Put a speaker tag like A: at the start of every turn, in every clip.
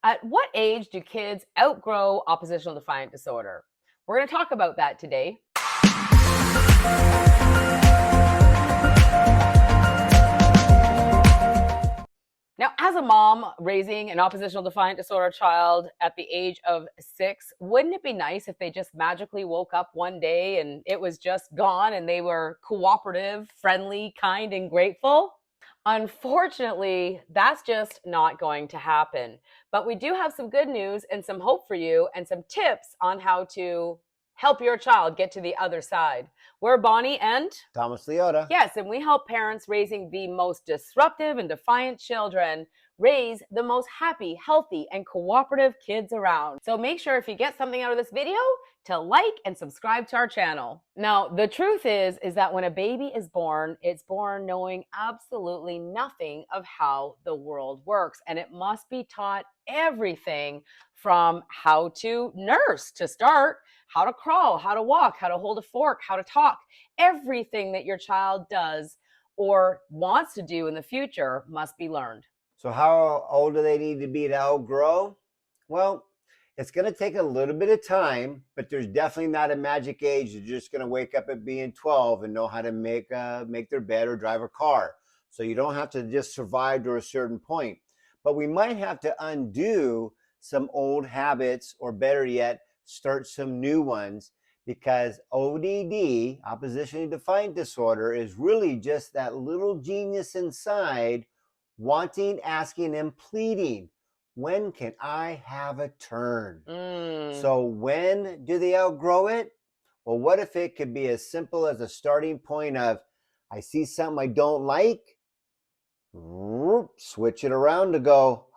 A: At what age do kids outgrow oppositional defiant disorder? We're going to talk about that today. Now, as a mom raising an oppositional defiant disorder child at the age of 6, wouldn't it be nice if they just magically woke up one day and it was just gone and they were cooperative, friendly, kind, and grateful? Unfortunately, that's just not going to happen. But we do have some good news and some hope for you and some tips on how to help your child get to the other side. We're Bonnie and
B: Thomas Leota.
A: Yes, and we help parents raising the most disruptive and defiant children raise the most happy, healthy, and cooperative kids around. So make sure if you get something out of this video to like and subscribe to our channel. Now, the truth is that when a baby is born, it's born knowing absolutely nothing of how the world works, and it must be taught everything from how to nurse to start, how to crawl, how to walk, how to hold a fork, how to talk. Everything that your child does or wants to do in the future must be learned.
B: So how old do they need to be to outgrow? Well, it's going to take a little bit of time, but there's definitely not a magic age. They're just going to wake up at being 12 and know how to make their bed or drive a car. So you don't have to just survive to a certain point. But we might have to undo some old habits, or better yet, start some new ones, because ODD, oppositionally defiant disorder, is really just that little genius inside wanting, asking, and pleading, when can I have a turn? So when do they outgrow it? Well, what if it could be as simple as a starting point of, I see something I don't like, switch it around to go,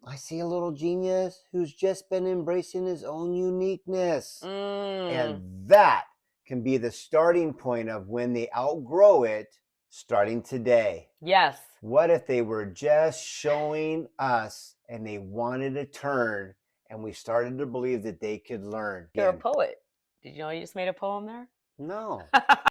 B: I see a little genius who's just been embracing his own uniqueness. And that can be the starting point of when they outgrow it, starting today.
A: Yes.
B: What if they were just showing us and they wanted a turn, and we started to believe that they could learn?
A: You're a poet. Did you know you just made a poem there?
B: No.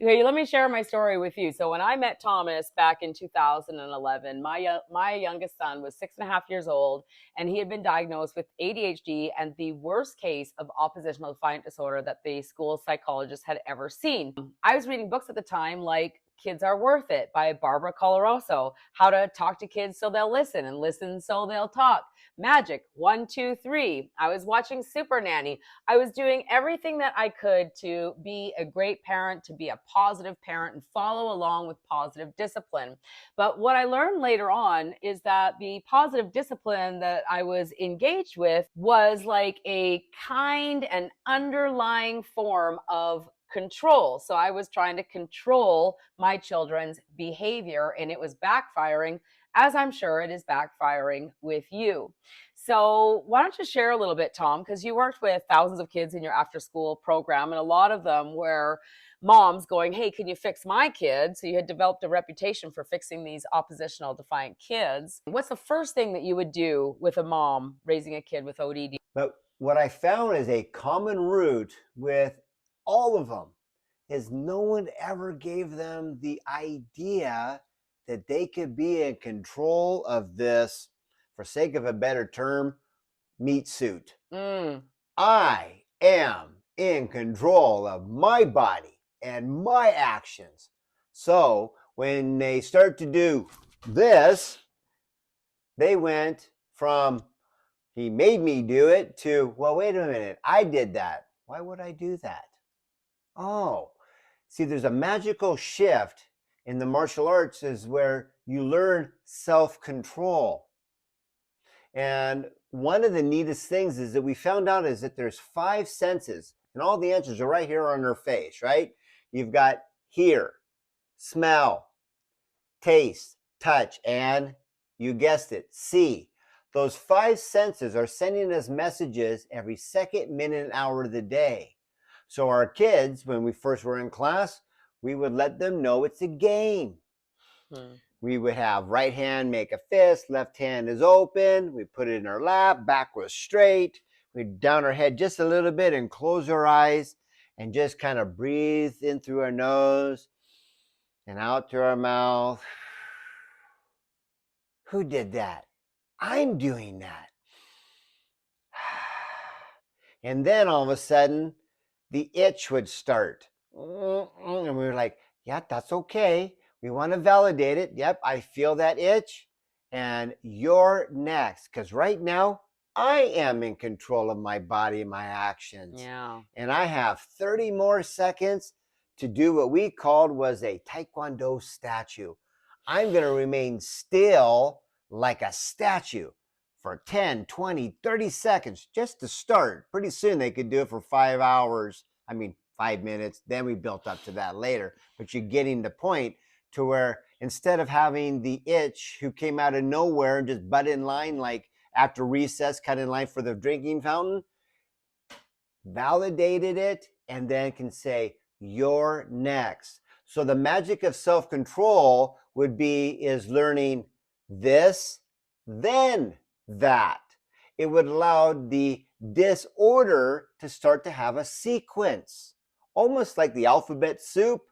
A: Okay, let me share my story with you. So when I met Thomas back in 2011, my youngest son was 6.5 years old, and he had been diagnosed with ADHD and the worst case of oppositional defiant disorder that the school psychologist had ever seen. I was reading books at the time like Kids Are Worth It by Barbara Coloroso, How to Talk to Kids So They'll Listen and Listen So They'll Talk, Magic 1, 2, 3. I was watching Super Nanny. I was doing everything that I could to be a great parent, to be a positive parent, and follow along with positive discipline. But what I learned later on is that the positive discipline that I was engaged with was like a kind and underlying form of control. So I was trying to control my children's behavior, and it was backfiring, as I'm sure it is backfiring with you. So why don't you share a little bit, Tom, because you worked with thousands of kids in your after school program, and a lot of them were moms going, hey, can you fix my kid? So you had developed a reputation for fixing these oppositional defiant kids. What's the first thing that you would do with a mom raising a kid with ODD?
B: But what I found is a common root with all of them is no one ever gave them the idea that they could be in control of this, for sake of a better term, meat suit. I am in control of my body and my actions. So when they start to do this, they went from, he made me do it, to, well, wait a minute, I did that. Why would I do that? Oh, see, there's a magical shift in the martial arts is where you learn self-control. And one of the neatest things is that we found out is that there's 5 senses, and all the answers are right here on our face, right? You've got hear, smell, taste, touch, and you guessed it, see. Those 5 senses are sending us messages every second, minute, and hour of the day. So our kids, when we first were in class, we would let them know it's a game. We would have right hand make a fist, left hand is open. We put it in our lap, back was straight. We'd down our head just a little bit and close our eyes and just kind of breathe in through our nose and out through our mouth. Who did that? I'm doing that. And then all of a sudden, the itch would start. And we were like, yeah, that's okay. We want to validate it. Yep, I feel that itch. And you're next. Because right now, I am in control of my body and my actions.
A: Yeah.
B: And I have 30 more seconds to do what we called was a Taekwondo statue. I'm going to remain still like a statue for 10, 20, 30 seconds just to start. Pretty soon they could do it for 5 hours. I mean, 5 minutes. Then we built up to that later. But you're getting the point to where instead of having the itch who came out of nowhere and just butt in line, like after recess, cut in line for the drinking fountain, validated it, and then can say, you're next. So the magic of self-control would be is learning this, then that. It would allow the disorder to start to have a sequence, almost like the alphabet soup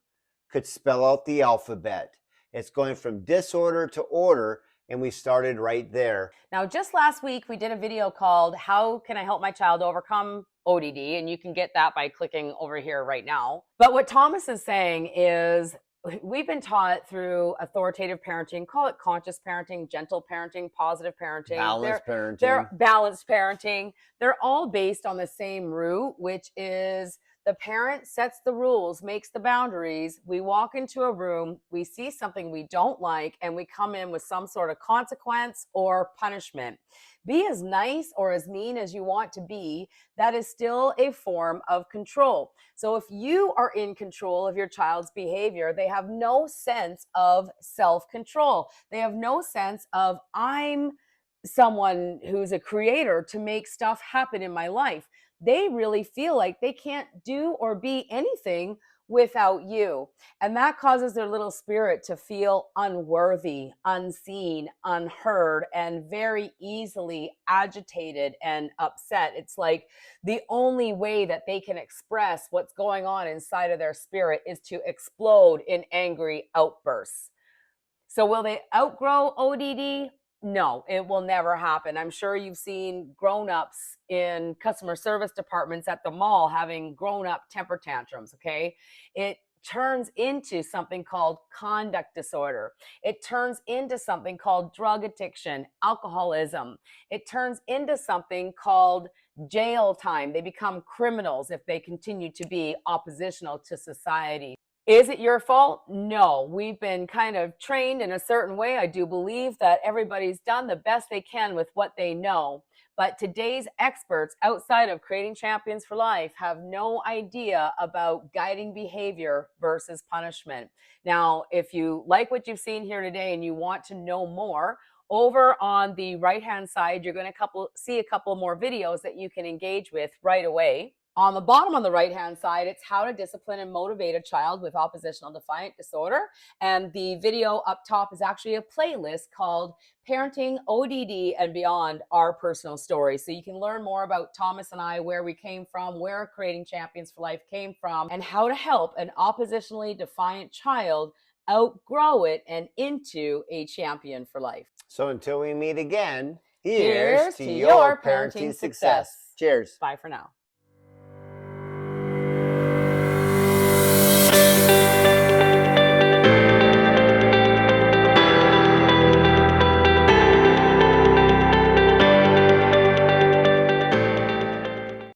B: could spell out the alphabet. It's going from disorder to order, and we started right there.
A: Now, just last week, we did a video called How Can I Help My Child Overcome ODD? And you can get that by clicking over here right now. But what Thomas is saying is we've been taught through authoritative parenting, call it conscious parenting, gentle parenting, positive parenting, they're balanced parenting. They're all based on the same root, which is the parent sets the rules, makes the boundaries. We walk into a room, we see something we don't like, and we come in with some sort of consequence or punishment. Be as nice or as mean as you want to be. That is still a form of control. So if you are in control of your child's behavior, they have no sense of self-control. They have no sense of, I'm someone who's a creator to make stuff happen in my life. They really feel like they can't do or be anything without you. And that causes their little spirit to feel unworthy, unseen, unheard, and very easily agitated and upset. It's like the only way that they can express what's going on inside of their spirit is to explode in angry outbursts. So will they outgrow ODD? No, it will never happen. I'm sure you've seen grown-ups in customer service departments at the mall having grown-up temper tantrums, okay? It turns into something called conduct disorder. It turns into something called drug addiction, alcoholism. It turns into something called jail time. They become criminals if they continue to be oppositional to society. Is it your fault? No. We've been kind of trained in a certain way. I do believe that everybody's done the best they can with what they know. But today's experts outside of Creating Champions for Life have no idea about guiding behavior versus punishment. Now, if you like what you've seen here today and you want to know more, over on the right-hand side, you're going to see a couple more videos that you can engage with right away. On the bottom on the right-hand side, it's how to discipline and motivate a child with oppositional defiant disorder. And the video up top is actually a playlist called Parenting ODD and Beyond, Our Personal Story. So you can learn more about Thomas and I, where we came from, where Creating Champions for Life came from, and how to help an oppositionally defiant child outgrow it and into a champion for life.
B: So until we meet again,
A: here's to your parenting success.
B: Cheers.
A: Bye for now.